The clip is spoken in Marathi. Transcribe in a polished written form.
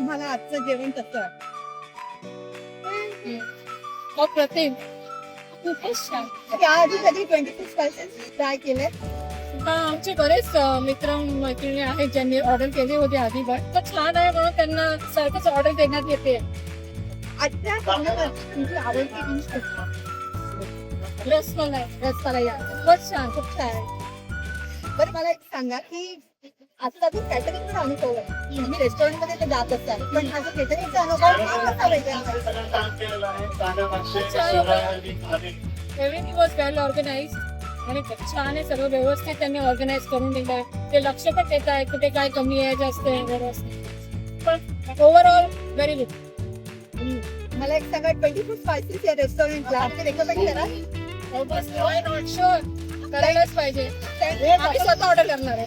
तुम्हाला आजचं जेवण कसं आहे? अप्रतिम. खूपच छान. त्याआधी कधी 26 स्पायसेस ट्राय केले? आमचे बरेच मित्र मैत्रिणी आहेत ज्यांनी ऑर्डर केली होती आधी, पण छान आहे म्हणून त्यांना सारखंच ऑर्डर देण्यात येते. आजच्या जेवणामध्ये तुमची आवडती डिश कसली? रसमलाई रसमलाई. खूपच छान. खूप छान. बरं मला एक सांगा की आजचा जो कॅटरिंगचा अनुभव आहे, तुम्ही रेस्टॉरंटमध्ये तर जात असाल, पण हा जो कॅटरिंगचा अनुभव हा कसा वेगळा आहे? एव्हरीथिंग वॉज वेल ऑर्गनाइज आणि छान आहे, सगळं व्यवस्थित त्यांनी ऑर्गनाइज करून दिलंय. ते लक्ष पण देत आहे कुठे काय कमी आहे जास्त आहे व्यवस्थित, पण ओव्हरऑल व्हेरी गुड. मला एक सांगा 26 स्पायसेस या रेस्टॉरंटला रेकमेंड करा. नॉट शुअर करायलाच पाहिजे. आम्ही स्वतः ऑर्डर करणार आहे.